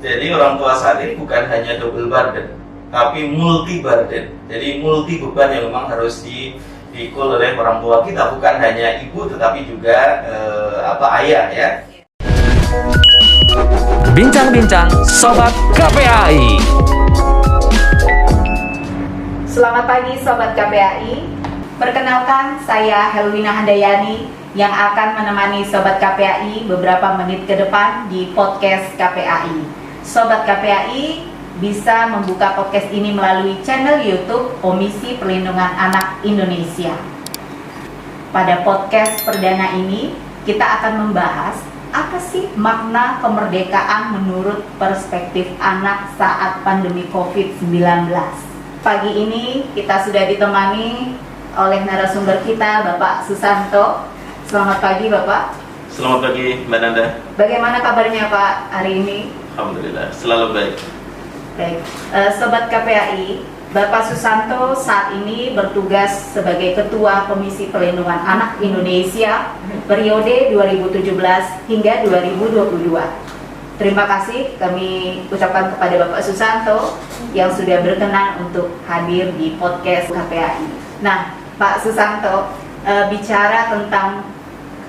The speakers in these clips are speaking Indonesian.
Jadi orang tua saat ini bukan hanya double burden, tapi multi burden. Jadi multi beban yang memang harus dipikul oleh orang tua kita, bukan hanya ibu tetapi juga ayah ya. Bincang-bincang Sobat KPAI. Selamat pagi Sobat KPAI. Perkenalkan, saya Helwina Handayani yang akan menemani Sobat KPAI beberapa menit ke depan di podcast KPAI. Sobat KPAI bisa membuka podcast ini melalui channel YouTube Komisi Perlindungan Anak Indonesia. Pada podcast perdana ini, kita akan membahas apa sih makna kemerdekaan menurut perspektif anak saat pandemi COVID-19. Pagi ini kita sudah ditemani oleh narasumber kita, Bapak Susanto. Selamat pagi, Bapak. Selamat pagi, Mbak Nanda. Bagaimana kabarnya, Pak, hari ini? Alhamdulillah, selalu baik. Baik, Sobat KPAI, Bapak Susanto saat ini bertugas sebagai Ketua Komisi Perlindungan Anak Indonesia periode 2017 hingga 2022. Terima kasih kami ucapkan kepada Bapak Susanto yang sudah berkenan untuk hadir di podcast KPAI. Nah, Pak Susanto, bicara tentang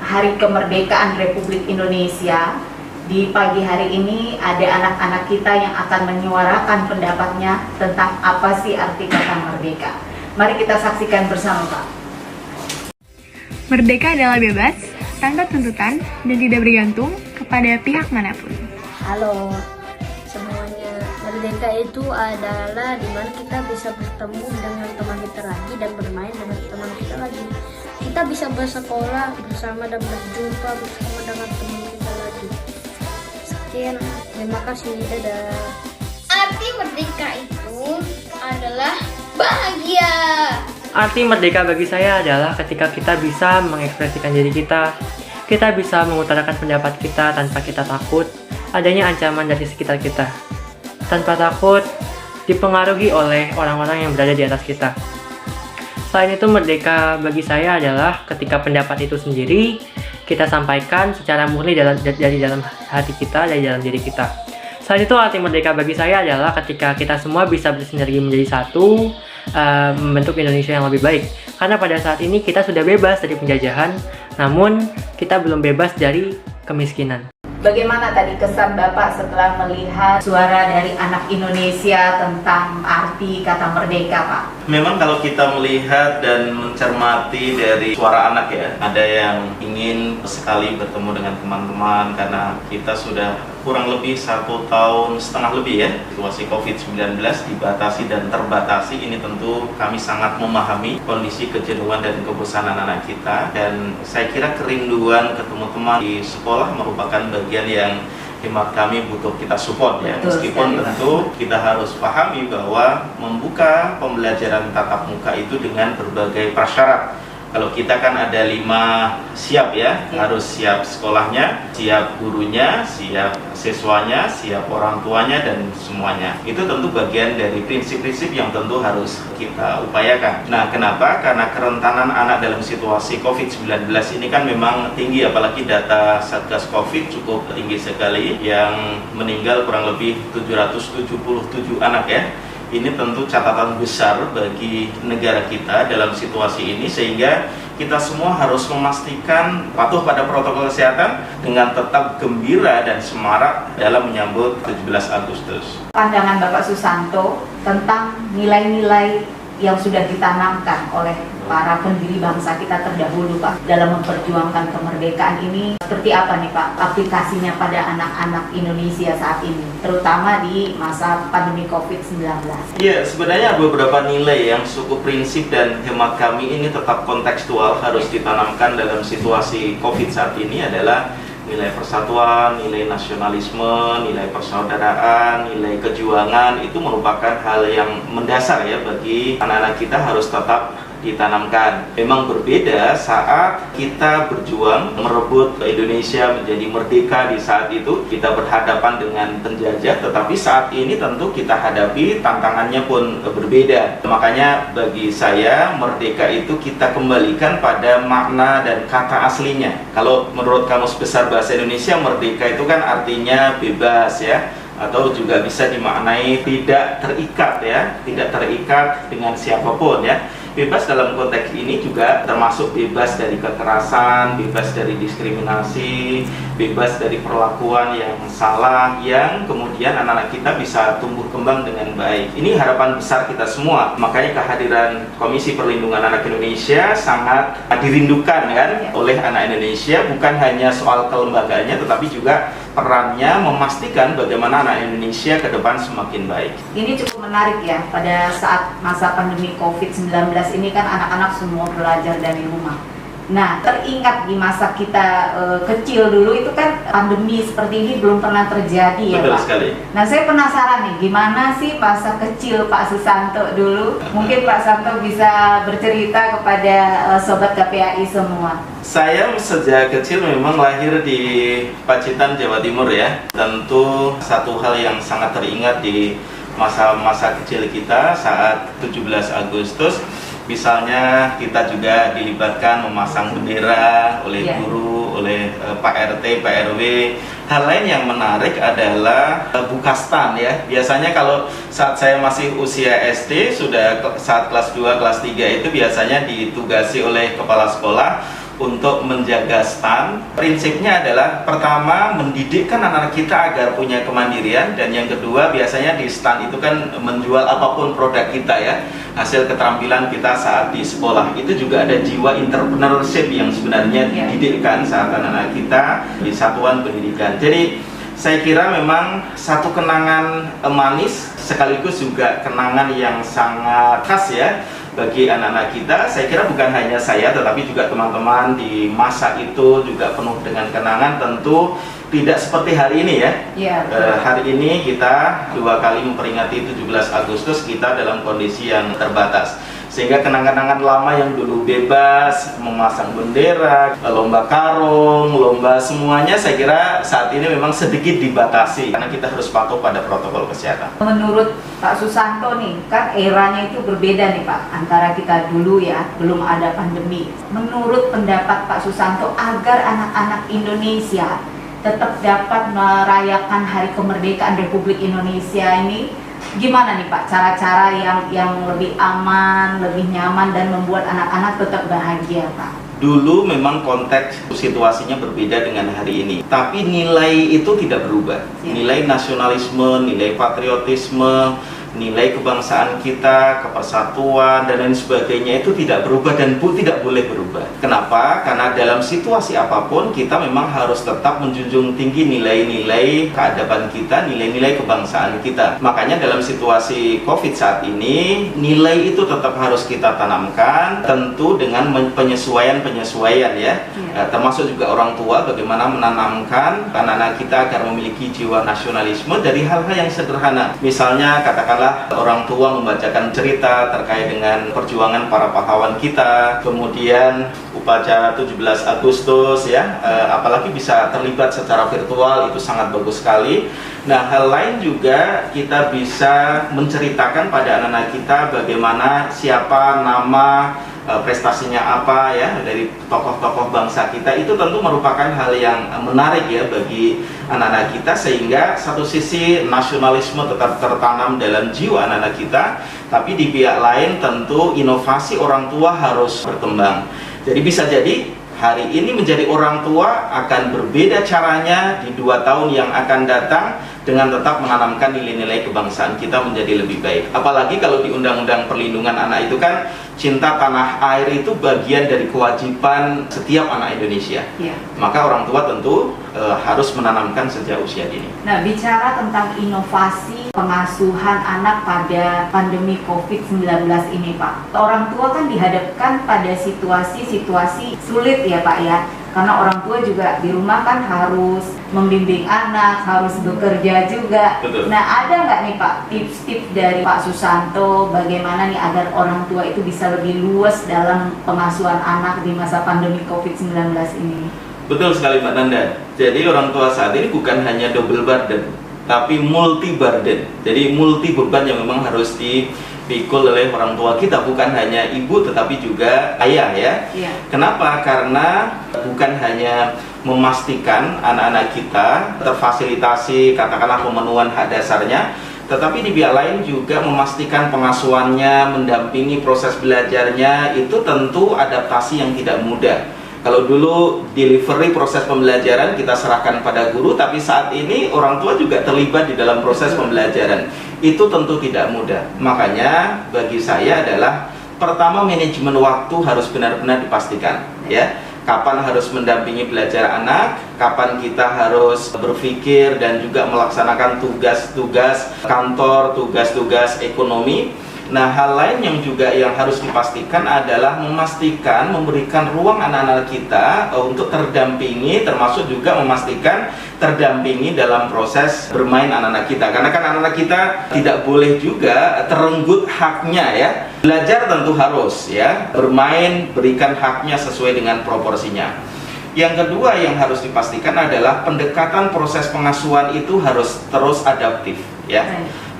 Hari Kemerdekaan Republik Indonesia, di pagi hari ini ada anak-anak kita yang akan menyuarakan pendapatnya tentang apa sih arti kata merdeka. Mari kita saksikan bersama, Pak. Merdeka adalah bebas, tanpa tuntutan, dan tidak bergantung kepada pihak manapun. Halo semuanya, merdeka itu adalah dimana kita bisa bertemu dengan teman kita lagi dan bermain dengan teman kita lagi. Kita bisa bersekolah bersama dan berjumpa bersama dengan teman kita lagi. Sekian, terima kasih, dadah. Arti merdeka itu adalah bahagia. Arti merdeka bagi saya adalah ketika kita bisa mengekspresikan diri kita bisa mengutarakan pendapat kita tanpa kita takut adanya ancaman dari sekitar kita, tanpa takut dipengaruhi oleh orang-orang yang berada di atas kita. Selain itu, merdeka bagi saya adalah ketika pendapat itu sendiri kita sampaikan secara murni dari dalam hati kita, dari dalam diri kita. Selain itu, arti merdeka bagi saya adalah ketika kita semua bisa bersinergi menjadi satu, membentuk Indonesia yang lebih baik. Karena pada saat ini kita sudah bebas dari penjajahan, namun kita belum bebas dari kemiskinan. Bagaimana tadi kesan Bapak setelah melihat suara dari anak Indonesia tentang arti kata merdeka, Pak? Memang kalau kita melihat dan mencermati dari suara anak ya, ada yang ingin sekali bertemu dengan teman-teman karena kita sudah kurang lebih 1,5 tahun lebih ya, situasi COVID-19 dibatasi dan terbatasi. Ini tentu kami sangat memahami kondisi kejenuhan dan kebosanan anak kita, dan saya kira kerinduan ketemu teman di sekolah merupakan bagian yang hemat kami butuh kita support ya. Meskipun tentu kita harus pahami bahwa membuka pembelajaran tatap muka itu dengan berbagai prasyarat. Kalau kita kan ada 5 siap ya, harus siap sekolahnya, siap gurunya, siap siswanya, siap orang tuanya, dan semuanya. Itu tentu bagian dari prinsip-prinsip yang tentu harus kita upayakan. Nah, kenapa? Karena kerentanan anak dalam situasi COVID-19 ini kan memang tinggi, apalagi data Satgas COVID cukup tinggi sekali, yang meninggal kurang lebih 777 anak ya. Ini tentu catatan besar bagi negara kita dalam situasi ini, sehingga kita semua harus memastikan patuh pada protokol kesehatan dengan tetap gembira dan semarak dalam menyambut 17 Agustus. Pandangan Bapak Susanto tentang nilai-nilai yang sudah ditanamkan oleh para pendiri bangsa kita terdahulu, Pak, dalam memperjuangkan kemerdekaan ini, seperti apa nih, Pak, aplikasinya pada anak-anak Indonesia saat ini, terutama di masa pandemi COVID-19? Ya, sebenarnya beberapa nilai yang cukup prinsip dan hemat kami ini tetap kontekstual harus ditanamkan dalam situasi COVID saat ini adalah nilai persatuan, nilai nasionalisme, nilai persaudaraan, nilai kejuangan. Itu merupakan hal yang mendasar ya bagi anak-anak kita, harus tetap ditanamkan. Memang berbeda saat kita berjuang merebut Indonesia menjadi merdeka. Di saat itu kita berhadapan dengan penjajah, tetapi saat ini tentu kita hadapi tantangannya pun berbeda. Makanya bagi saya merdeka itu kita kembalikan pada makna dan kata aslinya. Kalau menurut Kamus Besar Bahasa Indonesia, merdeka itu kan artinya bebas ya, atau juga bisa dimaknai tidak terikat ya, tidak terikat dengan siapapun ya. Bebas dalam konteks ini juga termasuk bebas dari kekerasan, bebas dari diskriminasi, bebas dari perlakuan yang salah, yang kemudian anak-anak kita bisa tumbuh kembang dengan baik. Ini harapan besar kita semua. Makanya kehadiran Komisi Perlindungan Anak Indonesia sangat dirindukan kan oleh anak Indonesia, bukan hanya soal kelembagaannya tetapi juga perannya memastikan bagaimana anak Indonesia ke depan semakin baik. Ini cukup menarik ya, pada saat masa pandemi COVID-19 ini kan anak-anak semua belajar dari rumah. Nah, teringat di masa kita kecil dulu itu kan pandemi seperti ini belum pernah terjadi ya Betul Pak. sekali. Nah, saya penasaran nih, gimana sih masa kecil Pak Susanto dulu? Mungkin Pak Santo bisa bercerita kepada Sobat KPAI semua. Saya sejak kecil memang lahir di Pacitan, Jawa Timur ya. Tentu satu hal yang sangat teringat di masa-masa kecil kita saat 17 Agustus, misalnya kita juga dilibatkan memasang bendera oleh guru, oleh Pak RT, Pak RW. Hal lain yang menarik adalah bukastan ya. Biasanya kalau saat saya masih usia SD, sudah saat kelas 2, kelas 3 itu biasanya ditugasi oleh kepala sekolah untuk menjaga stan. Prinsipnya adalah pertama mendidikkan anak-anak kita agar punya kemandirian, dan yang kedua biasanya di stan itu kan menjual apapun produk kita ya, hasil keterampilan kita saat di sekolah. Itu juga ada jiwa entrepreneurship yang sebenarnya dididikkan saat anak-anak kita di satuan pendidikan. Jadi saya kira memang satu kenangan manis sekaligus juga kenangan yang sangat khas ya bagi anak-anak kita. Saya kira bukan hanya saya tetapi juga teman-teman di masa itu juga penuh dengan kenangan. Tentu tidak seperti hari ini ya. Hari ini kita 2 kali memperingati 17 Agustus kita dalam kondisi yang terbatas, sehingga kenang-kenangan lama yang dulu bebas, memasang bendera, lomba karung, lomba semuanya, saya kira saat ini memang sedikit dibatasi karena kita harus patuh pada protokol kesehatan. Menurut Pak Susanto nih, kan eranya itu berbeda nih Pak, antara kita dulu ya, belum ada pandemi. Menurut pendapat Pak Susanto, agar anak-anak Indonesia tetap dapat merayakan Hari Kemerdekaan Republik Indonesia ini, gimana nih Pak cara-cara yang lebih aman, lebih nyaman dan membuat anak-anak tetap bahagia Pak? Dulu memang konteks situasinya berbeda dengan hari ini, tapi nilai itu tidak berubah. Nilai nasionalisme, nilai patriotisme, nilai kebangsaan kita, kepersatuan dan lain sebagainya itu tidak berubah dan tidak boleh berubah. Kenapa? Karena dalam situasi apapun kita memang harus tetap menjunjung tinggi nilai-nilai keadaban kita, nilai-nilai kebangsaan kita. Makanya dalam situasi COVID saat ini, nilai itu tetap harus kita tanamkan, tentu dengan penyesuaian ya. Termasuk juga orang tua bagaimana menanamkan anak-anak kita agar memiliki jiwa nasionalisme dari hal-hal yang sederhana. Misalnya katakanlah orang tua membacakan cerita terkait dengan perjuangan para pahlawan kita, kemudian upacara 17 Agustus ya, apalagi bisa terlibat secara virtual, itu sangat bagus sekali. Nah, hal lain juga kita bisa menceritakan pada anak-anak kita bagaimana, siapa, nama, prestasinya apa ya dari tokoh-tokoh bangsa kita. Itu tentu merupakan hal yang menarik ya bagi anak-anak kita, sehingga satu sisi nasionalisme tetap tertanam dalam jiwa anak-anak kita, tapi di pihak lain tentu inovasi orang tua harus berkembang. Jadi bisa jadi hari ini menjadi orang tua akan berbeda caranya di 2 tahun yang akan datang dengan tetap menanamkan nilai-nilai kebangsaan kita menjadi lebih baik. Apalagi kalau di Undang-Undang Perlindungan Anak itu kan cinta tanah air itu bagian dari kewajiban setiap anak Indonesia. Maka orang tua tentu harus menanamkan sejak usia dini. Nah, bicara tentang inovasi pengasuhan anak pada pandemi COVID-19 ini Pak, orang tua kan dihadapkan pada situasi-situasi sulit ya Pak ya, karena orang tua juga di rumah kan harus membimbing anak, harus bekerja juga. Betul. Nah, ada nggak nih Pak tips-tips dari Pak Susanto bagaimana nih agar orang tua itu bisa lebih luas dalam pengasuhan anak di masa pandemi COVID-19 ini? Betul sekali Mbak Nanda. Jadi orang tua saat ini bukan hanya double burden, tapi multi burden. Jadi multi beban yang memang harus dipikul oleh orang tua kita, bukan hanya ibu tetapi juga ayah ya. Kenapa? Karena bukan hanya memastikan anak-anak kita terfasilitasi, katakanlah pemenuhan hak dasarnya, tetapi di pihak lain juga memastikan pengasuhannya, mendampingi proses belajarnya. Itu tentu adaptasi yang tidak mudah. Kalau dulu delivery proses pembelajaran kita serahkan pada guru, tapi saat ini orang tua juga terlibat di dalam proses pembelajaran. Itu tentu tidak mudah. Makanya bagi saya adalah pertama, manajemen waktu harus benar-benar dipastikan, ya. Kapan harus mendampingi belajar anak, kapan kita harus berpikir dan juga melaksanakan tugas-tugas kantor, tugas-tugas ekonomi. Nah, hal lain yang juga yang harus dipastikan adalah memastikan memberikan ruang anak-anak kita untuk terdampingi, termasuk juga memastikan terdampingi dalam proses bermain anak-anak kita. Karena kan anak-anak kita tidak boleh juga terenggut haknya, ya. Belajar tentu harus, ya. Bermain, berikan haknya sesuai dengan proporsinya. Yang kedua yang harus dipastikan adalah pendekatan proses pengasuhan itu harus terus adaptif, ya.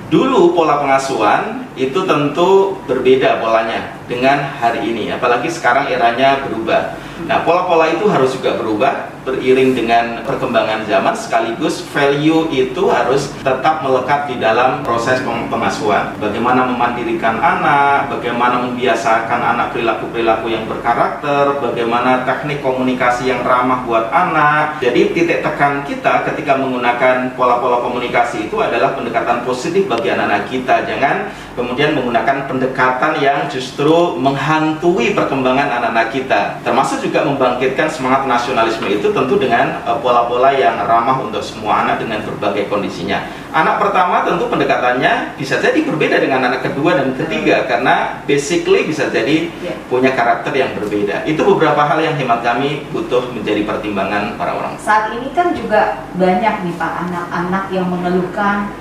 Dulu pola pengasuhan itu tentu berbeda polanya dengan hari ini, apalagi sekarang eranya berubah. Nah, pola-pola itu harus juga berubah beriring dengan perkembangan zaman, sekaligus value itu harus tetap melekat di dalam proses pengasuhan. Bagaimana memandirikan anak, bagaimana membiasakan anak perilaku-perilaku yang berkarakter, bagaimana teknik komunikasi yang ramah buat anak. Jadi titik tekan kita ketika menggunakan pola-pola komunikasi itu adalah pendekatan positif bagi anak-anak kita. Jangan kemudian menggunakan pendekatan yang justru menghantui perkembangan anak-anak kita, termasuk juga membangkitkan semangat nasionalisme itu tentu dengan pola-pola yang ramah untuk semua anak dengan berbagai kondisinya. Anak pertama tentu pendekatannya bisa jadi berbeda dengan anak kedua dan ketiga, karena basically bisa jadi punya karakter yang berbeda. Itu beberapa hal yang hemat kami butuh menjadi pertimbangan para orang. Saat ini kan juga banyak nih Pak anak-anak yang mengeluhkan,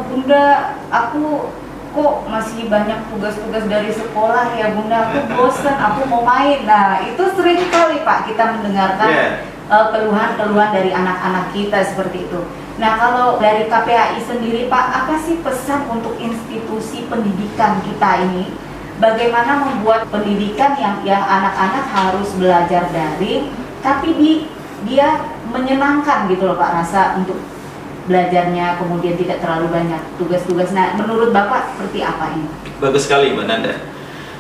Bunda, aku kok masih banyak tugas-tugas dari sekolah ya Bunda, aku bosan, aku mau main. Nah, itu sering kali Pak kita mendengarkan keluhan-keluhan dari anak-anak kita seperti itu. Nah, kalau dari KPAI sendiri Pak, apa sih pesan untuk institusi pendidikan kita ini? Bagaimana membuat pendidikan yang anak-anak harus belajar daring, tapi dia menyenangkan gitu loh Pak, rasa untuk belajarnya, kemudian tidak terlalu banyak tugas-tugas. Nah, menurut Bapak seperti apa ini? Bagus sekali Mbak Nanda.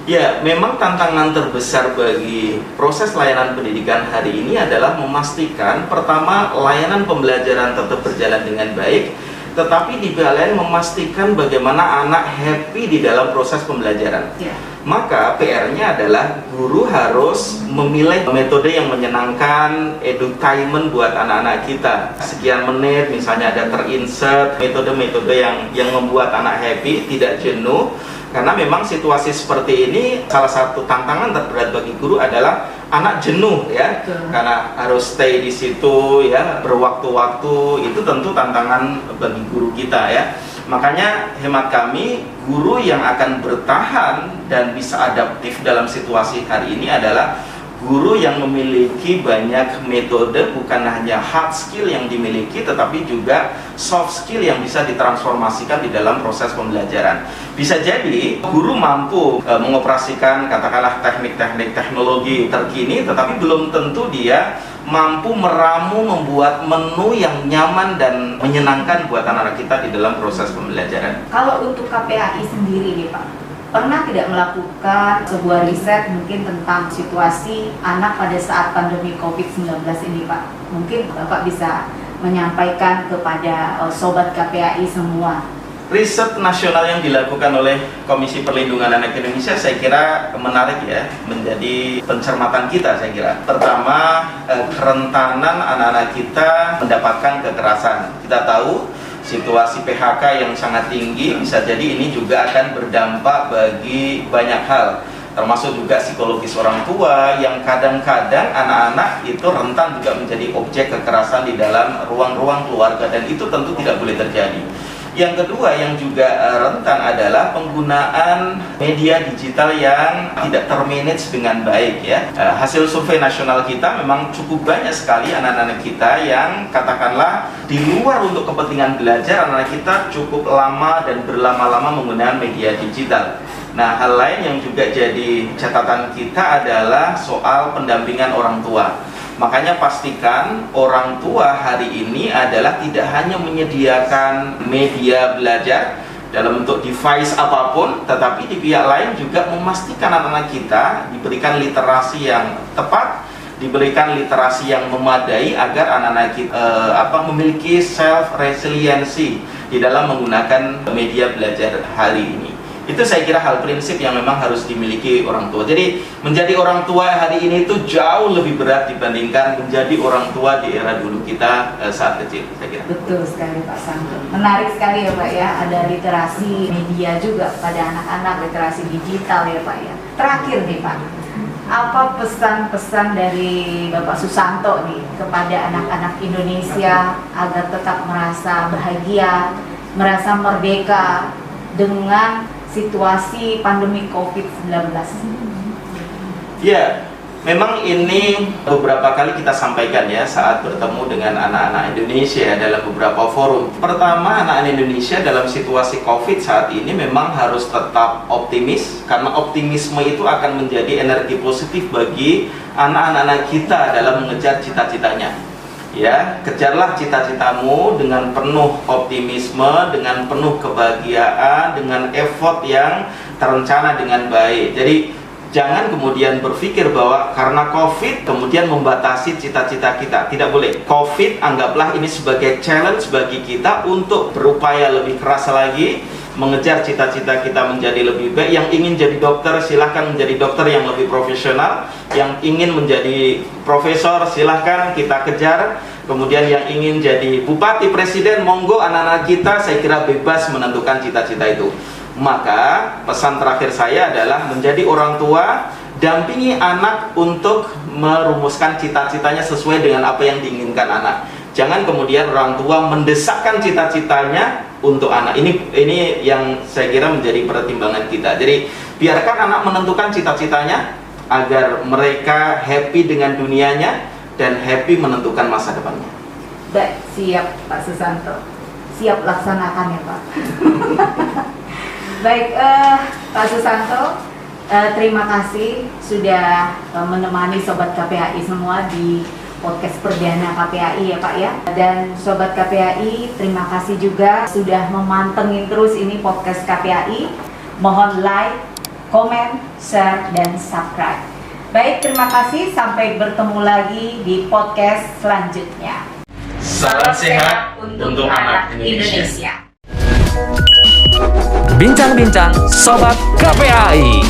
Ya, memang tantangan terbesar bagi proses layanan pendidikan hari ini adalah memastikan pertama layanan pembelajaran tetap berjalan dengan baik, tetapi di pihak lain memastikan bagaimana anak happy di dalam proses pembelajaran. Maka PR-nya adalah guru harus memilih metode yang menyenangkan, edutainment buat anak-anak kita. Sekian menit misalnya ada terinsert, metode-metode yang membuat anak happy, tidak jenuh. Karena memang situasi seperti ini salah satu tantangan terberat bagi guru adalah anak jenuh, ya. Karena harus stay di situ, ya, berwaktu-waktu. Itu tentu tantangan bagi guru kita, ya. Makanya hemat kami, guru yang akan bertahan dan bisa adaptif dalam situasi hari ini adalah guru yang memiliki banyak metode, bukan hanya hard skill yang dimiliki, tetapi juga soft skill yang bisa ditransformasikan di dalam proses pembelajaran. Bisa jadi guru mampu mengoperasikan katakanlah teknik-teknik teknologi terkini, tetapi belum tentu dia mampu meramu membuat menu yang nyaman dan menyenangkan buat anak-anak kita di dalam proses pembelajaran. Kalau untuk KPAI sendiri nih Pak, pernah tidak melakukan sebuah riset mungkin tentang situasi anak pada saat pandemi COVID-19 ini Pak? Mungkin Bapak bisa menyampaikan kepada Sobat KPAI semua. Riset nasional yang dilakukan oleh Komisi Perlindungan Anak Indonesia saya kira menarik, ya, menjadi pencermatan kita. Saya kira pertama, kerentanan anak-anak kita mendapatkan kekerasan. Kita tahu situasi PHK yang sangat tinggi, bisa jadi ini juga akan berdampak bagi banyak hal, termasuk juga psikologis orang tua yang kadang-kadang anak-anak itu rentan juga menjadi objek kekerasan di dalam ruang-ruang keluarga, dan itu tentu tidak boleh terjadi. Yang kedua yang juga rentan adalah penggunaan media digital yang tidak termanage dengan baik, ya. Hasil survei nasional kita memang cukup banyak sekali anak-anak kita yang katakanlah di luar untuk kepentingan belajar, anak kita cukup lama dan berlama-lama menggunakan media digital. Nah, hal lain yang juga jadi catatan kita adalah soal pendampingan orang tua. Makanya pastikan orang tua hari ini adalah tidak hanya menyediakan media belajar dalam bentuk device apapun, tetapi di pihak lain juga memastikan anak-anak kita diberikan literasi yang tepat, diberikan literasi yang memadai agar anak-anak kita memiliki self resiliency di dalam menggunakan media belajar hari ini. Itu saya kira hal prinsip yang memang harus dimiliki orang tua. Jadi menjadi orang tua hari ini itu jauh lebih berat dibandingkan menjadi orang tua di era dulu kita saat kecil, saya kira. Betul sekali Pak Santo. Menarik sekali ya Pak ya, ada literasi media juga pada anak-anak, literasi digital ya Pak ya. Terakhir nih Pak, apa pesan-pesan dari Bapak Susanto nih kepada anak-anak Indonesia agar tetap merasa bahagia, merasa merdeka dengan situasi pandemi COVID-19? Ya, memang ini beberapa kali kita sampaikan ya saat bertemu dengan anak-anak Indonesia dalam beberapa forum. Pertama, anak-anak Indonesia dalam situasi COVID saat ini memang harus tetap optimis, karena optimisme itu akan menjadi energi positif bagi anak-anak kita dalam mengejar cita-citanya. Ya, kejarlah cita-citamu dengan penuh optimisme, dengan penuh kebahagiaan, dengan effort yang terencana dengan baik. Jadi jangan kemudian berpikir bahwa karena COVID kemudian membatasi cita-cita kita. Tidak boleh. COVID anggaplah ini sebagai challenge bagi kita untuk berupaya lebih keras lagi, mengejar cita-cita kita menjadi lebih baik. Yang ingin jadi dokter, silahkan menjadi dokter yang lebih profesional. Yang ingin menjadi profesor, silahkan kita kejar. Kemudian yang ingin jadi bupati, presiden, monggo anak-anak kita, saya kira bebas menentukan cita-cita itu. Maka pesan terakhir saya adalah menjadi orang tua, dampingi anak untuk merumuskan cita-citanya sesuai dengan apa yang diinginkan anak. Jangan kemudian orang tua mendesakkan cita-citanya untuk anak. Ini yang saya kira menjadi pertimbangan kita. Jadi biarkan anak menentukan cita-citanya agar mereka happy dengan dunianya dan happy menentukan masa depannya. Baik, siap Pak Susanto. Siap laksanakan ya Pak. Baik, Pak Susanto, terima kasih sudah menemani Sobat KPAI semua di podcast perdana KPAI ya Pak ya. Dan Sobat KPAI, terima kasih juga sudah memantengin terus ini podcast KPAI. Mohon like, komen, share, dan subscribe. Baik, terima kasih. Sampai bertemu lagi di podcast selanjutnya. Salam sehat untuk anak Indonesia. Bincang-bincang Sobat KPAI.